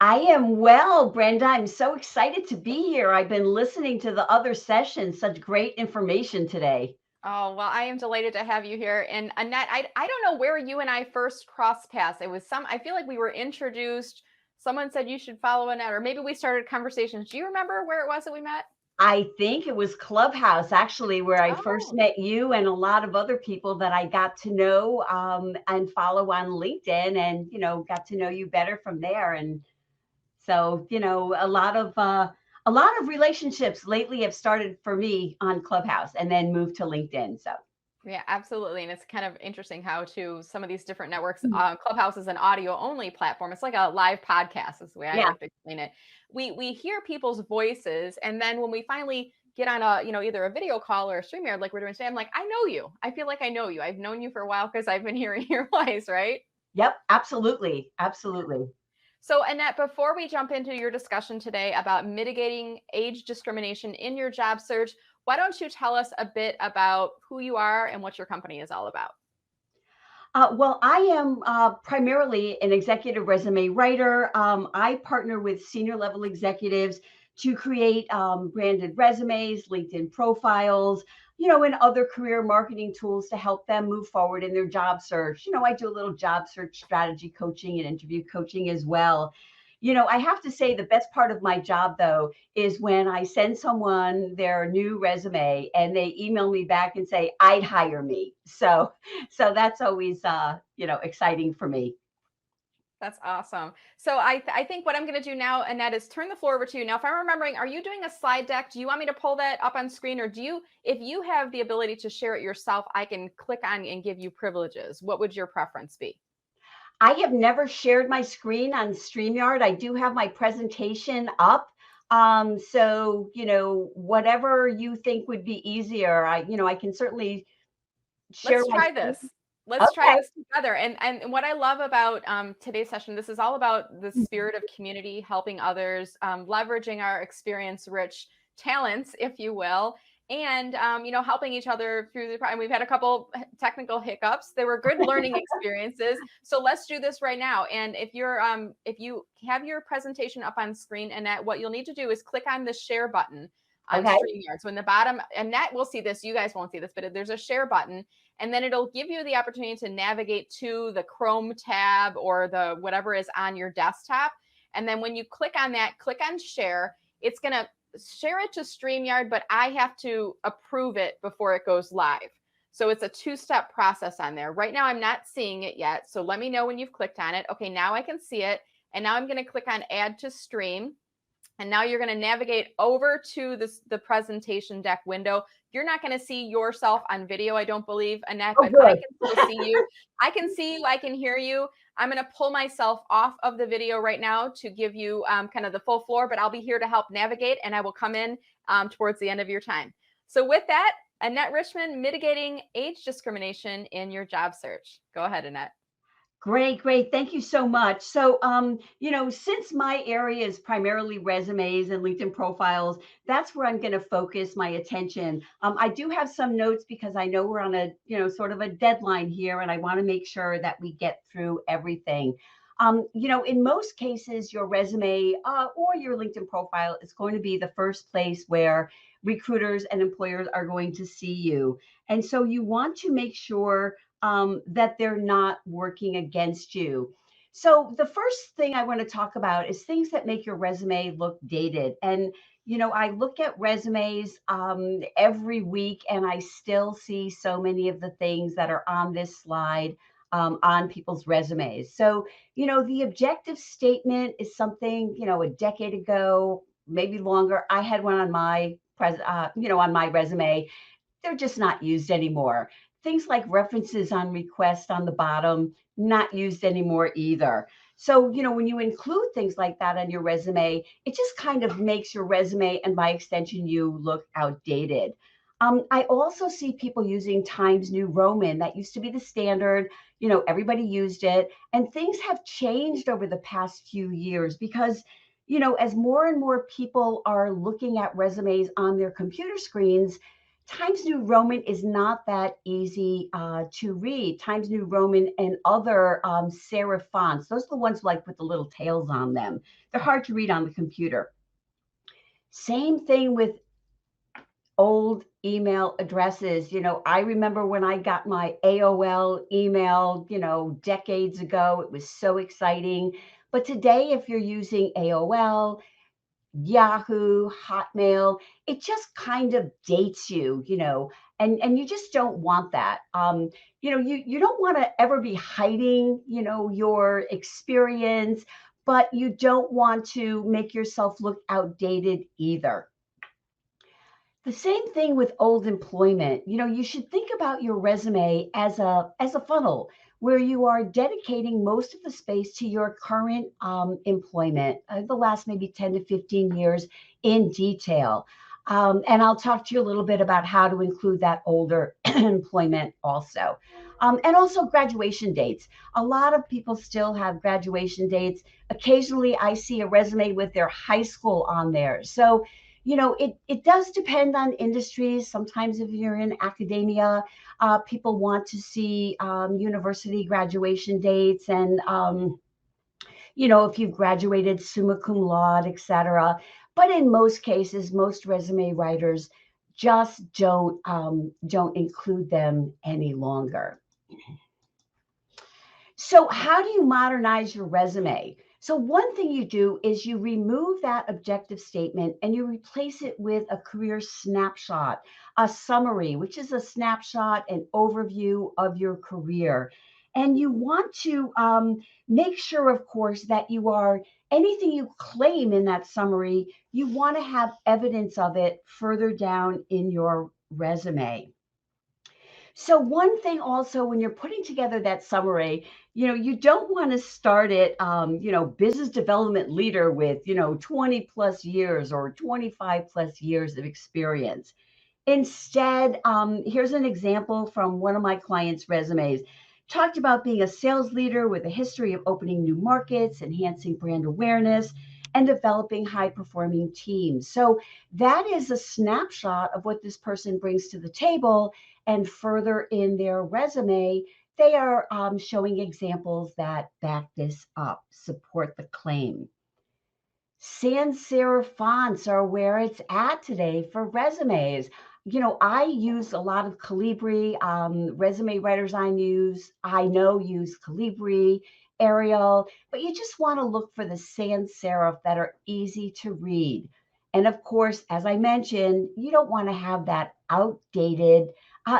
I am well, Brenda. I'm so excited to be here. I've been listening to the other sessions, such great information today. Oh, well, I am delighted to have you here. And Annette, I don't know where you and I first crossed paths. I feel like we were introduced. Someone said you should follow Annette, or maybe we started conversations. Do you remember where it was that we met? I think it was Clubhouse, actually, where I first Oh, met you and a lot of other people that I got to know and follow on LinkedIn and, got to know you better from there. And so, a lot of relationships lately have started for me on Clubhouse and then moved to LinkedIn. So, yeah, absolutely. And it's kind of interesting how to some of these different networks, mm, Clubhouse is an audio only platform. It's like a live podcast, is the way I yeah. like to explain it. We hear people's voices, and then when we finally get on a, either a video call or a StreamYard like we're doing today, I'm like, I know you. I feel like I know you. I've known you for a while because I've been hearing your voice, right? Yep, absolutely. Absolutely. So, Annette, before we jump into your discussion today about mitigating age discrimination in your job search, why don't you tell us a bit about who you are and what your company is all about? Well, I am primarily an executive resume writer. I partner with senior level executives to create branded resumes, LinkedIn profiles, and other career marketing tools to help them move forward in their job search. I do a little job search strategy coaching and interview coaching as well. I have to say the best part of my job, though, is when I send someone their new resume and they email me back and say, I'd hire me. So that's always exciting for me. That's awesome. So I think what I'm going to do now, Annette, is turn the floor over to you. Now, if I'm remembering, are you doing a slide deck? Do you want me to pull that up on screen, or if you have the ability to share it yourself, I can click on and give you privileges. What would your preference be? I have never shared my screen on StreamYard. I do have my presentation up. So, whatever you think would be easier, I can certainly share Let's my try screen. this. Let's try Okay. this together. And what I love about today's session, this is all about the spirit of community, helping others, leveraging our experience-rich talents, if you will, and helping each other through the. And we've had a couple technical hiccups. They were good learning experiences. So let's do this right now. And if you have your presentation up on screen, Annette, what you'll need to do is click on the share button on Okay. StreamYard. So in the bottom, Annette will see this. You guys won't see this, but there's a share button, and then it'll give you the opportunity to navigate to the Chrome tab or the whatever is on your desktop. And then when you click on that, click on share. It's going to share it to StreamYard, but I have to approve it before it goes live. So it's a two-step process on there. Right now, I'm not seeing it yet. So let me know when you've clicked on it. Okay, now I can see it. And now I'm going to click on add to stream. And now you're going to navigate over to the presentation deck window. You're not going to see yourself on video, I don't believe, Annette, Oh, but I good. can still see you. I can see you. I can hear you. I'm going to pull myself off of the video right now to give you kind of the full floor, but I'll be here to help navigate, and I will come in towards the end of your time. So with that, Annette Richmond, mitigating age discrimination in your job search. Go ahead, Annette. Great, great. Thank you so much. So, since my area is primarily resumes and LinkedIn profiles, that's where I'm going to focus my attention. I do have some notes because I know we're on a, sort of a deadline here, and I want to make sure that we get through everything. In most cases, your resume or your LinkedIn profile is going to be the first place where recruiters and employers are going to see you. And so you want to make sure that they're not working against you. So the first thing I want to talk about is things that make your resume look dated. And I look at resumes every week, and I still see so many of the things that are on this slide on people's resumes. So the objective statement is something a decade ago, maybe longer. I had one on my on my resume. They're just not used anymore. Things like references on request on the bottom, not used anymore either. So, when you include things like that on your resume, it just kind of makes your resume and by extension you look outdated. I also see people using Times New Roman. That used to be the standard. Everybody used it. And things have changed over the past few years because, as more and more people are looking at resumes on their computer screens, Times New Roman is not that easy to read. Times New Roman and other serif fonts, those are the ones like with the little tails on them. They're hard to read on the computer. Same thing with old email addresses. I remember when I got my AOL email, decades ago, it was so exciting. But today, if you're using AOL, Yahoo, Hotmail, it just kind of dates you, and you just don't want that. You don't want to ever be hiding, your experience, but you don't want to make yourself look outdated either. The same thing with old employment. You should think about your resume as a funnel where you are dedicating most of the space to your current employment, the last maybe 10 to 15 years in detail. And I'll talk to you a little bit about how to include that older employment also. And also graduation dates. A lot of people still have graduation dates. Occasionally, I see a resume with their high school on there. So it does depend on industries. Sometimes if you're in academia, people want to see university graduation dates and, if you've graduated summa cum laude, et cetera. But in most cases, most resume writers just don't include them any longer. So how do you modernize your resume? So one thing you do is you remove that objective statement and you replace it with a career snapshot, a summary, which is a snapshot, an overview of your career. And you want to make sure, of course, that anything you claim in that summary, you want to have evidence of it further down in your resume. So one thing also, when you're putting together that summary, you don't want to start it, business development leader with, 20 plus years or 25 plus years of experience. Instead, here's an example from one of my clients' resumes. Talked about being a sales leader with a history of opening new markets, enhancing brand awareness, and developing high-performing teams. So that is a snapshot of what this person brings to the table. And further in their resume, they are showing examples that back this up, support the claim. Sans-Serif fonts are where it's at today for resumes. I use a lot of Calibri. Resume writers I know use Calibri, Arial, but you just want to look for the sans-serif that are easy to read. And of course, as I mentioned, you don't want to have that outdated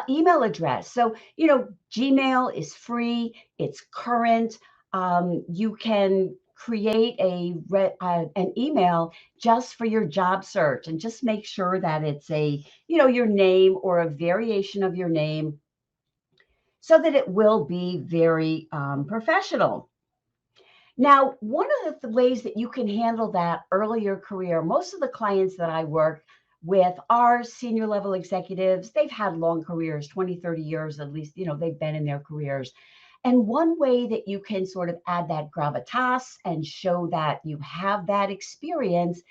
email address. So, Gmail is free, it's current. You can create an email just for your job search and just make sure that it's your name or a variation of your name so that it will be very professional. Now, one of the ways that you can handle that earlier career, most of the clients that I work with are senior level executives. They've had long careers, 20, 30 years at least, they've been in their careers. And one way that you can sort of add that gravitas and show that you have that experience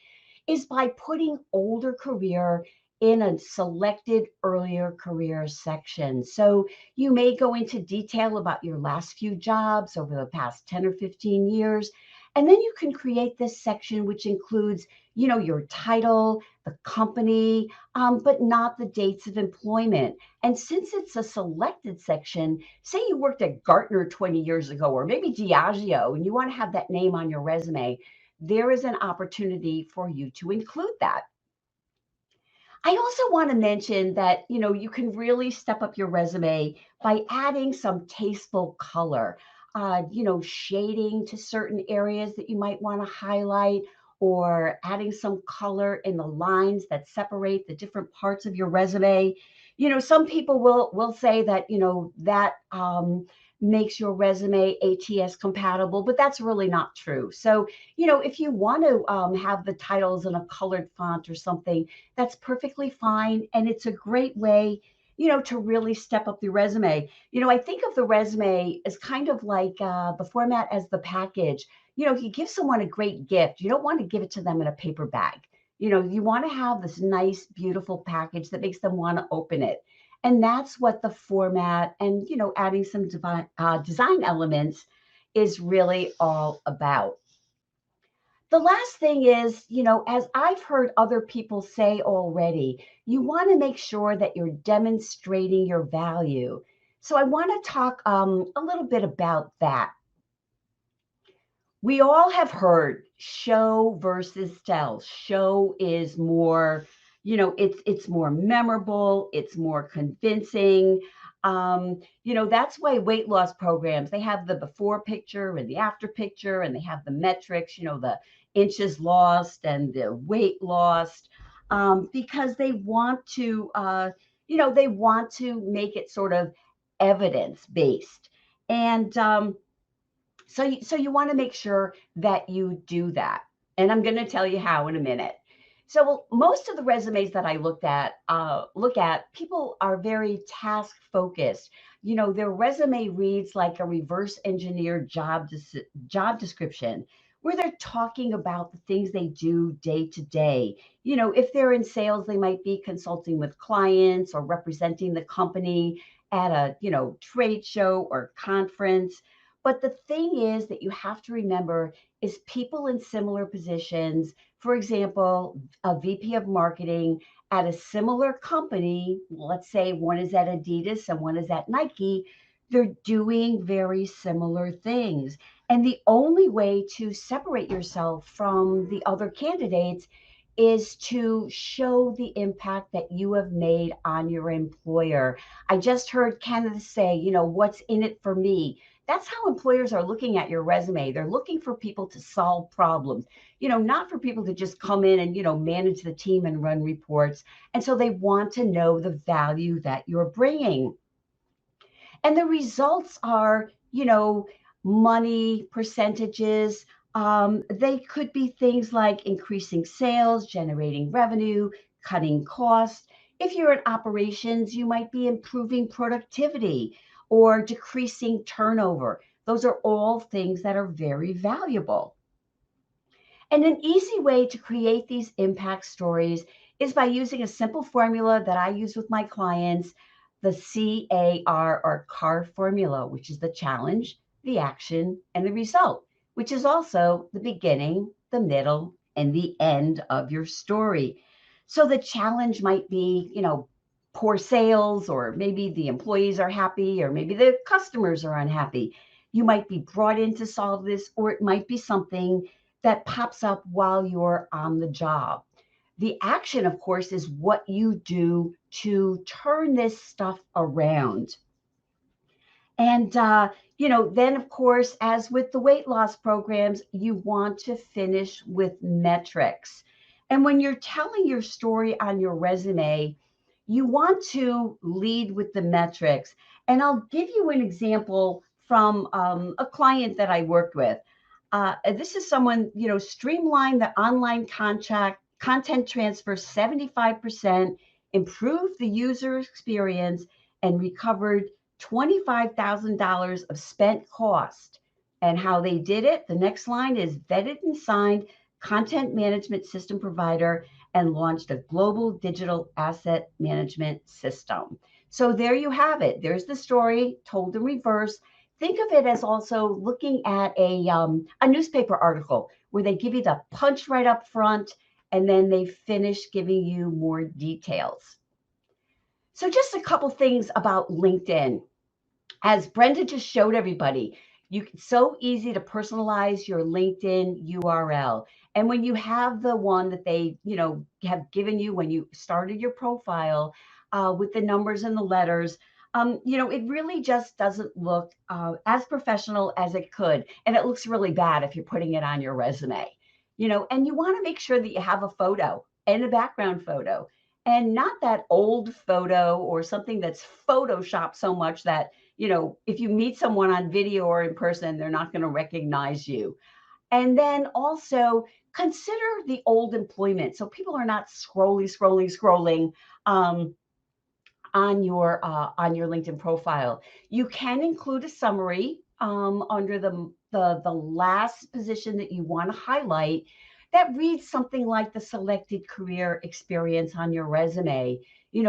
is by putting older career in a selected earlier career section. So you may go into detail about your last few jobs over the past 10 or 15 years. And then you can create this section, which includes, your title, the company, but not the dates of employment. And since it's a selected section, say you worked at Gartner 20 years ago, or maybe Diageo, and you want to have that name on your resume, there is an opportunity for you to include that. I also want to mention that, you can really step up your resume by adding some tasteful color, shading to certain areas that you might want to highlight, or adding some color in the lines that separate the different parts of your resume. Some people will say that, that makes your resume ATS compatible, but that's really not true. So, if you want to have the titles in a colored font or something, that's perfectly fine. And it's a great way, to really step up the resume. I think of the resume as kind of like the format as the package. If you give someone a great gift, you don't want to give it to them in a paper bag. You want to have this nice, beautiful package that makes them want to open it. And that's what the format and, adding some design elements is really all about. The last thing is, as I've heard other people say already, you want to make sure that you're demonstrating your value. So I want to talk a little bit about that. We all have heard show versus tell. Show is more, it's more memorable, it's more convincing. That's why weight loss programs, they have the before picture and the after picture, and they have the metrics, the inches lost and the weight lost, because they want to, they want to make it sort of evidence based. And so you want to make sure that you do that. And I'm going to tell you how in a minute. So most of the resumes that I look at, people are very task focused. Their resume reads like a reverse engineered job description, where they're talking about the things they do day to day. If they're in sales, they might be consulting with clients or representing the company at a, trade show or conference. But the thing is that you have to remember is people in similar positions, for example, a VP of marketing at a similar company, let's say one is at Adidas and one is at Nike, they're doing very similar things. And the only way to separate yourself from the other candidates is to show the impact that you have made on your employer. I just heard candidates say, what's in it for me? That's how employers are looking at your resume. They're looking for people to solve problems, not for people to just come in and, manage the team and run reports. And so they want to know the value that you're bringing. And the results are, money, percentages. They could be things like increasing sales, generating revenue, cutting costs. If you're in operations, you might be improving productivity or decreasing turnover. Those are all things that are very valuable. And an easy way to create these impact stories is by using a simple formula that I use with my clients, the CAR or CAR formula, which is the challenge, the action, and the result, which is also the beginning, the middle, and the end of your story. So the challenge might be, poor sales, or maybe the employees are happy, or maybe the customers are unhappy. You might be brought in to solve this, or it might be something that pops up while you're on the job. The action, of course, is what you do to turn this stuff around. And, then, of course, as with the weight loss programs, you want to finish with metrics. And when you're telling your story on your resume, you want to lead with the metrics. And I'll give you an example from a client that I worked with. This is someone, streamlined the online content transfer 75%, improved the user experience, and recovered $25,000 of spent cost. And how they did it, the next line is vetted and signed content management system provider and launched a global digital asset management system. So there you have it. There's the story told in reverse. Think of it as also looking at a newspaper article where they give you the punch right up front and then they finish giving you more details. So just a couple things about LinkedIn. As Brenda just showed everybody, it's so easy to personalize your LinkedIn URL. And when you have the one that they, have given you when you started your profile with the numbers and the letters, it really just doesn't look as professional as it could. And it looks really bad if you're putting it on your resume, and you want to make sure that you have a photo and a background photo and not that old photo or something that's photoshopped so much that, if you meet someone on video or in person, they're not going to recognize you. And then also consider the old employment. So people are not scrolling on your LinkedIn profile. You can include a summary under the last position that you want to highlight. that reads something like the selected career experience on your resume.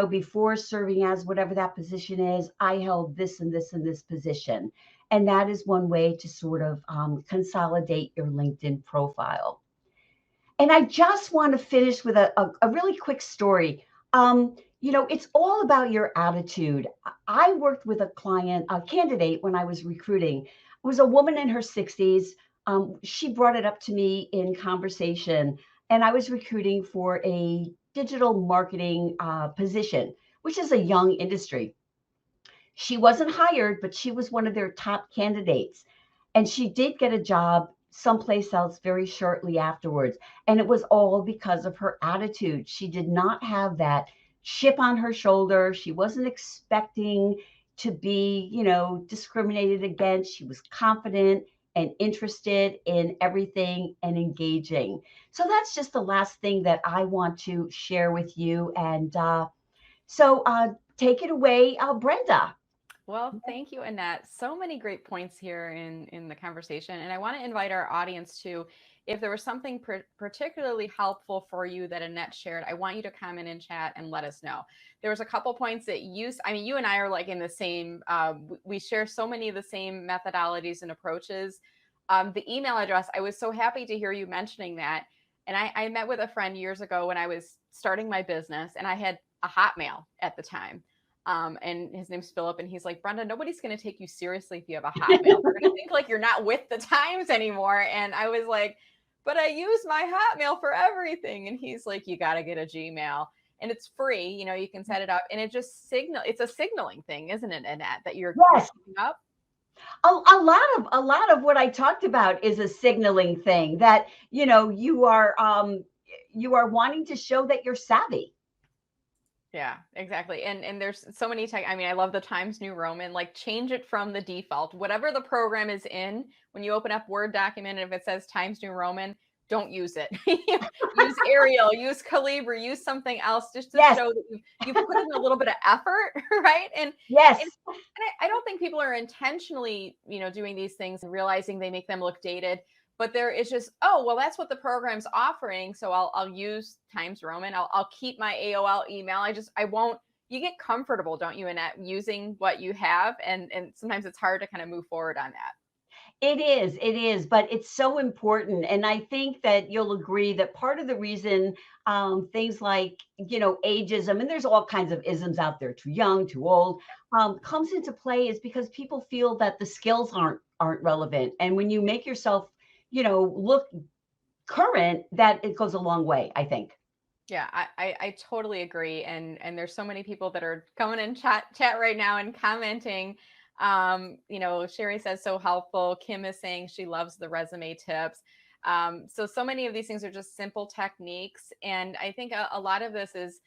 Before serving as whatever that position is, I held this and this and this position. And that is one way to sort of consolidate your LinkedIn profile. And I just want to finish with a really quick story. It's all about your attitude. I worked with a candidate when I was recruiting. It was a woman in her 60s. She brought it up to me in conversation, and I was recruiting for a digital marketing position, which is a young industry. She wasn't hired, but she was one of their top candidates. And she did get a job someplace else very shortly afterwards. And it was all because of her attitude. She did not have that chip on her shoulder. She wasn't expecting to be, discriminated against. She was confident and interested in everything and engaging. So that's just the last thing that I want to share with you. And take it away, Brenda. Well, thank you, Annette. So many great points here in the conversation. And I want to invite our audience to, if there was something particularly helpful for you that Annette shared, I want you to comment in chat and let us know. There was a couple points that you and I are like in the same, we share so many of the same methodologies and approaches. The email address, I was so happy to hear you mentioning that. And I met with a friend years ago when I was starting my business, and I had a Hotmail at the time. And his name's Philip, and he's like, Brenda, nobody's going to take you seriously if you have a Hotmail. They're going to think like you're not with the times anymore. And I was like, but I use my Hotmail for everything. And he's like, you got to get a Gmail, and it's free. You can set it up, and it's a signaling thing, isn't it, Annette, that you're keeping up? A lot of what I talked about is a signaling thing that, you are wanting to show that you're savvy. Yeah, exactly. And there's so many I love the Times New Roman, like change it from the default, whatever the program is in. When you open up Word document, and if it says Times New Roman, don't use it. Use Arial, use Calibri, use something else, just to show that you've put in a little bit of effort, right? And I don't think people are intentionally, doing these things and realizing they make them look dated. But there is just, oh, well, that's what the program's offering. So I'll use Times Roman. I'll keep my AOL email. I won't, you get comfortable, don't you, Annette, using what you have. And sometimes it's hard to kind of move forward on that. It is, but it's so important. And I think that you'll agree that part of the reason things like, ageism, and there's all kinds of isms out there, too young, too old, comes into play is because people feel that the skills aren't relevant. And when you make yourself, look current, that it goes a long way, I think. Yeah, I totally agree. And there's so many people that are coming in chat right now and commenting. Sherry says so helpful. Kim is saying she loves the resume tips. So many of these things are just simple techniques. And I think a lot of this is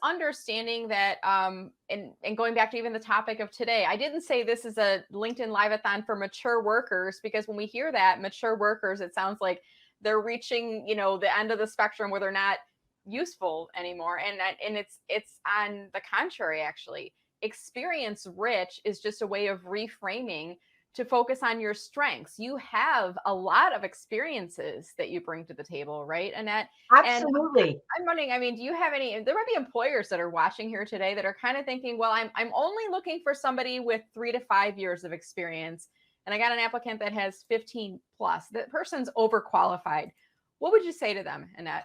understanding that, and going back to even the topic of today, I didn't say this is a LinkedIn Live-a-thon for mature workers, because when we hear that mature workers, it sounds like they're reaching, the end of the spectrum where they're not useful anymore. And it's on the contrary, actually. Experience rich is just a way of reframing to focus on your strengths. You have a lot of experiences that you bring to the table, right, Annette? Absolutely. And I'm wondering, do you have any, there might be employers that are watching here today that are kind of thinking, well, I'm only looking for somebody with 3 to 5 years of experience, and I got an applicant that has 15 plus. That person's overqualified. What would you say to them, Annette?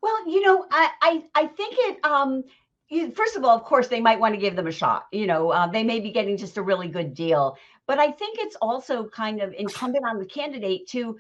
Well, I think first of all, of course, they might want to give them a shot. They may be getting just a really good deal. But I think it's also kind of incumbent on the candidate to,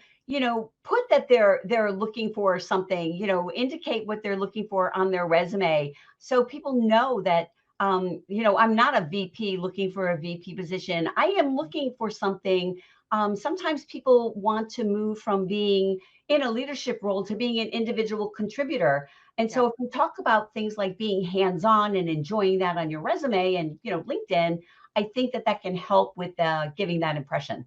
put that they're looking for something, indicate what they're looking for on their resume, so people know that, I'm not a VP looking for a VP position. I am looking for something. Sometimes people want to move from being in a leadership role to being an individual contributor. And so if we talk about things like being hands-on and enjoying that on your resume and, LinkedIn, I think that can help with giving that impression.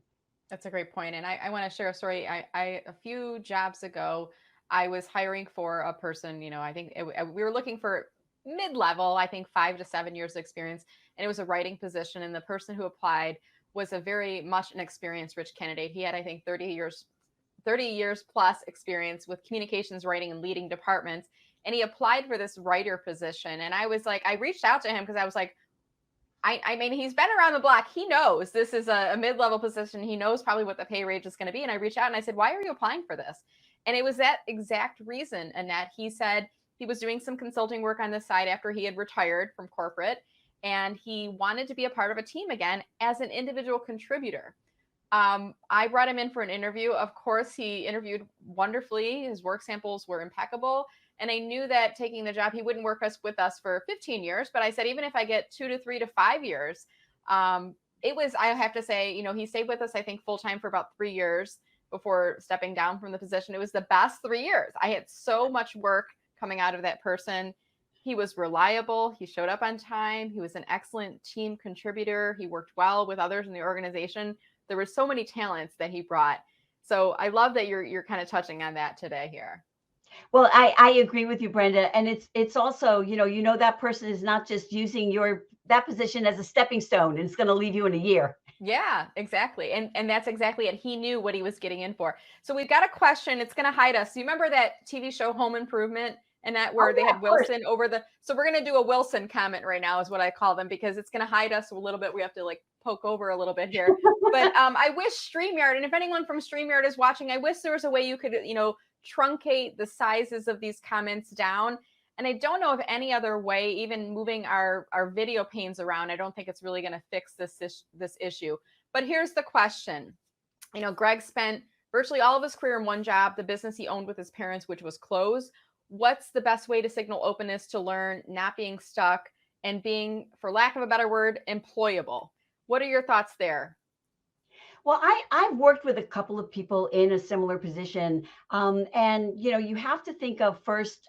That's a great point. And I want to share a story. A few jobs ago, I was hiring for a person, I think we were looking for mid-level, I think 5 to 7 years of experience. And it was a writing position. And the person who applied was a very much an experience rich candidate. He had, I think, 30 years 30 years plus experience with communications, writing, and leading departments. And he applied for this writer position. And I was like, I reached out to him because I was like, I mean, he's been around the block. He knows this is a mid-level position. He knows probably what the pay range is going to be. And I reached out and I said, why are you applying for this? And it was that exact reason, Annette. He said he was doing some consulting work on the side after he had retired from corporate, and he wanted to be a part of a team again as an individual contributor. I brought him in for an interview. Of course, he interviewed wonderfully. His work samples were impeccable. And I knew that taking the job, he wouldn't work with us for 15 years. But I said, even if I get 2 to 3 to 5 years, it was, I have to say, he stayed with us, I think, full time for about 3 years before stepping down from the position. It was the best 3 years. I had so much work coming out of that person. He was reliable. He showed up on time. He was an excellent team contributor. He worked well with others in the organization. There were so many talents that he brought. So I love that you're kind of touching on that today here. Well, I agree with you, Brenda. And it's also, that person is not just using that position as a stepping stone and it's going to leave you in a year. Yeah, exactly. And that's exactly it. He knew what he was getting in for. So we've got a question. It's going to hide us. You remember that TV show Home Improvement, and that where they had Wilson over so we're going to do a Wilson comment right now is what I call them, because it's going to hide us a little bit. We have to poke over a little bit here. But I wish StreamYard, and if anyone from StreamYard is watching, I wish there was a way you could, truncate the sizes of these comments down. And I don't know of any other way, even moving our video panes around. I don't think it's really going to fix this issue. But here's the question. Greg spent virtually all of his career in one job, the business he owned with his parents, which was clothes. What's the best way to signal openness to learn, not being stuck, and being, for lack of a better word, employable? What are your thoughts there? Well, I've worked with a couple of people in a similar position. And, you have to think of first,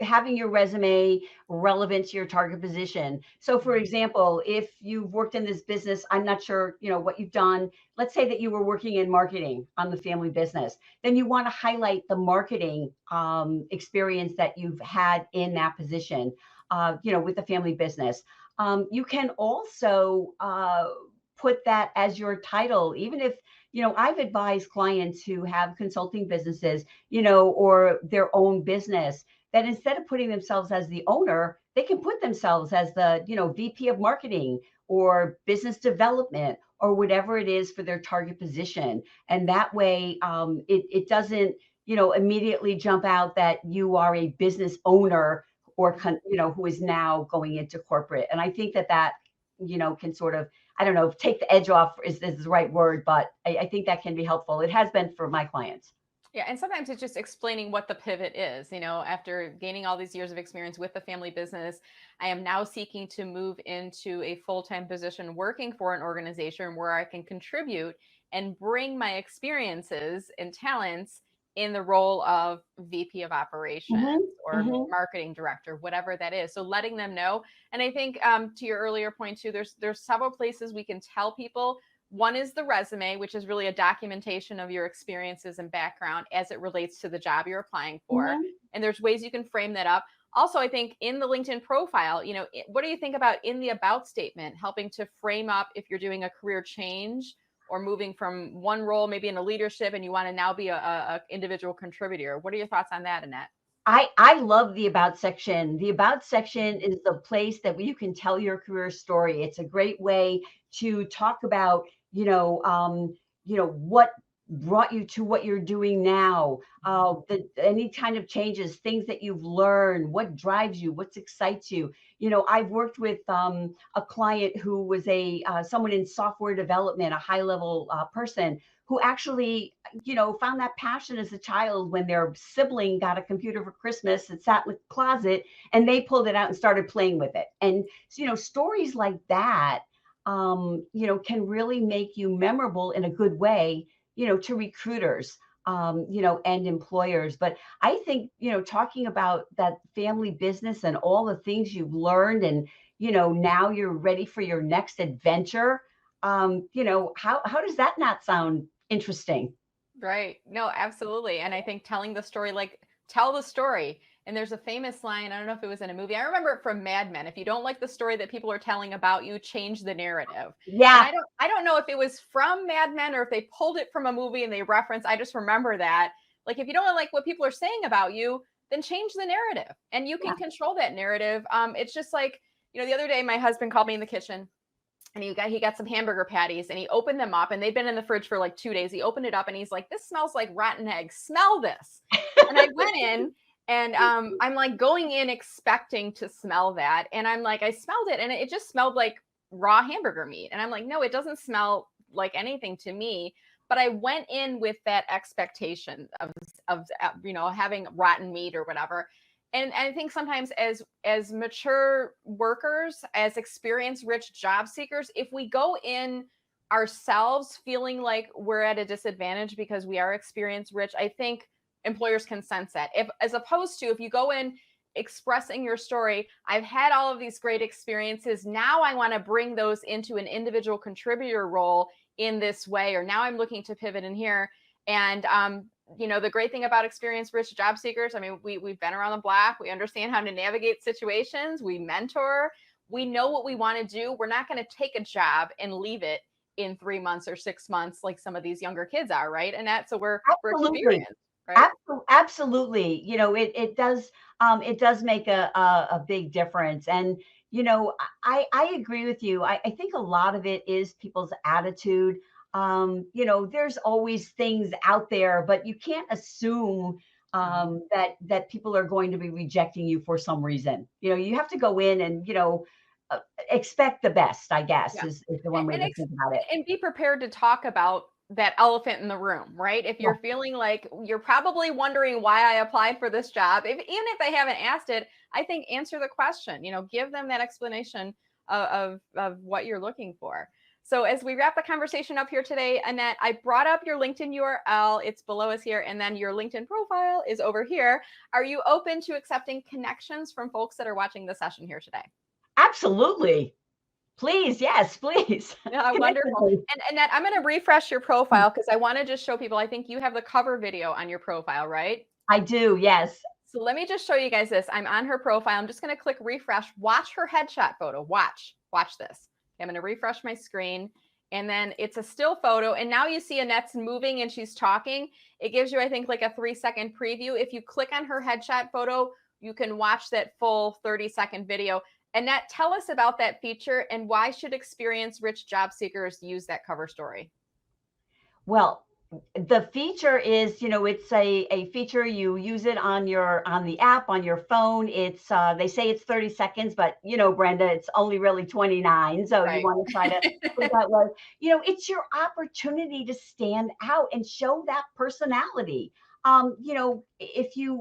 having your resume relevant to your target position. So for example, if you've worked in this business, I'm not sure, what you've done. Let's say that you were working in marketing on the family business. Then you want to highlight the marketing experience that you've had in that position, with the family business. You can also put that as your title, even if, I've advised clients who have consulting businesses, or their own business, that instead of putting themselves as the owner, they can put themselves as the, VP of marketing or business development or whatever it is for their target position. And that way it doesn't, immediately jump out that you are a business owner or, who is now going into corporate. And I think that, can sort of, I don't know if take the edge off is the right word, but I think that can be helpful. It has been for my clients. Yeah, and sometimes it's just explaining what the pivot is. After gaining all these years of experience with the family business, I am now seeking to move into a full-time position working for an organization where I can contribute and bring my experiences and talents in the role of VP of operations or marketing director, whatever that is. So letting them know. And I think to your earlier point too, there's several places we can tell people. One is the resume, which is really a documentation of your experiences and background as it relates to the job you're applying for. And there's ways you can frame that up. Also, I think in the LinkedIn profile, what do you think about in the about statement, helping to frame up if you're doing a career change or moving from one role, maybe in a leadership, and you want to now be a individual contributor? What are your thoughts on that, Annette? I love the about section. The about section is the place that you can tell your career story. It's a great way to talk about, what brought you to what you're doing now, any kind of changes, things that you've learned, what drives you, what excites you. I've worked with a client who was someone in software development, a high level person who actually, found that passion as a child when their sibling got a computer for Christmas. It sat in the closet and they pulled it out and started playing with it. And, stories like that, can really make you memorable in a good way, to recruiters, and employers. But I think, talking about that family business and all the things you've learned and, now you're ready for your next adventure. How does that not sound interesting? Right. No, absolutely. And I think telling the story, tell the story. And there's a famous line, I don't know if it was in a movie. I remember it from Mad Men. If you don't like the story that people are telling about you, change the narrative. And Yeah. I don't know if it was from Mad Men or if they pulled it from a movie and they reference. I just remember that. Like, if you don't like what people are saying about you, then change the narrative, and you can control that narrative. It's just like, the other day my husband called me in the kitchen, and he got some hamburger patties, and he opened them up, and they've been in the fridge for like 2 days. He opened it up and he's like, "This smells like rotten eggs. Smell this." And I went in, and I'm like going in expecting to smell that. And I'm like, I smelled it, and it just smelled like raw hamburger meat. And I'm like, no, it doesn't smell like anything to me. But I went in with that expectation of having rotten meat or whatever. And I think sometimes as mature workers, as experience rich job seekers, if we go in ourselves feeling like we're at a disadvantage because we are experience rich, I think employers can sense that. As opposed to if you go in expressing your story, I've had all of these great experiences, now I want to bring those into an individual contributor role in this way, or now I'm looking to pivot in here. And the great thing about experience rich job seekers, I mean, we've been around the block, we understand how to navigate situations, we mentor, we know what we want to do. We're not going to take a job and leave it in 3 months or 6 months like some of these younger kids are, right? And so we're experienced. Right? Absolutely. It does make a big difference. And, I agree with you. I think a lot of it is people's attitude. There's always things out there, but you can't assume that people are going to be rejecting you for some reason. You have to go in and, expect the best, I guess, is the one way to think about it. And be prepared to talk about that elephant in the room, right? If you're feeling like you're probably wondering why I applied for this job, even if they haven't asked it, I think answer the question, give them that explanation of what you're looking for. So as we wrap the conversation up here today, Annette, I brought up your LinkedIn URL. It's below us here. And then your LinkedIn profile is over here. Are you open to accepting connections from folks that are watching the session here today? Absolutely. Please. Yes, please. Yeah, wonderful. And Annette, I'm going to refresh your profile because I want to just show people, I think you have the cover video on your profile, right? I do. Yes. So let me just show you guys this. I'm on her profile. I'm just going to click refresh. Watch her headshot photo. Watch this. I'm going to refresh my screen. And then it's a still photo. And now you see Annette's moving and she's talking. It gives you, I think, like a 3-second preview. If you click on her headshot photo, you can watch that full 30-second video. Annette, tell us about that feature and why should experience-rich job seekers use that cover story? Well, the feature is, it's a feature. You use it on the app on your phone. It's they say it's 30 seconds, but Brenda, it's only really 29. So Right. You want to try to put that was, it's your opportunity to stand out and show that personality. If you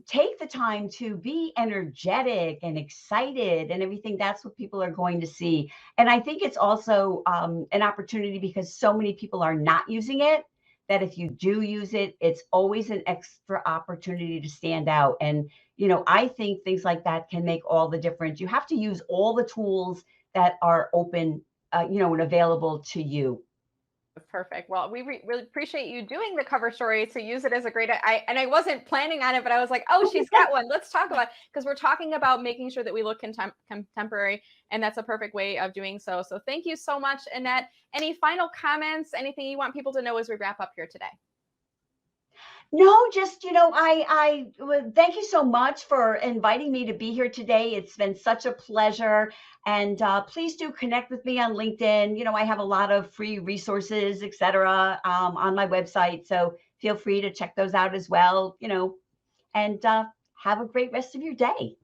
take the time to be energetic and excited and everything, that's what people are going to see. And I think it's also an opportunity because so many people are not using it, that if you do use it, it's always an extra opportunity to stand out. And I think things like that can make all the difference. You have to use all the tools that are open and available to you. Perfect. Well, we really appreciate you doing the cover story to use it as a great, I wasn't planning on it, but I was like, oh, she's got one. Let's talk about it, because we're talking about making sure that we look contemporary, and that's a perfect way of doing so. So thank you so much, Annette. Any final comments, anything you want people to know as we wrap up here today? No, just, I thank you so much for inviting me to be here today. It's been such a pleasure. And please do connect with me on LinkedIn. I have a lot of free resources, etc., on my website. So feel free to check those out as well, and have a great rest of your day.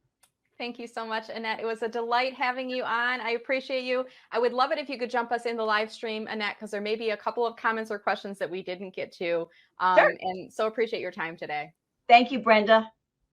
Thank you so much, Annette. It was a delight having you on. I appreciate you. I would love it if you could jump us in the live stream, Annette, because there may be a couple of comments or questions that we didn't get to. Sure. And so appreciate your time today. Thank you, Brenda.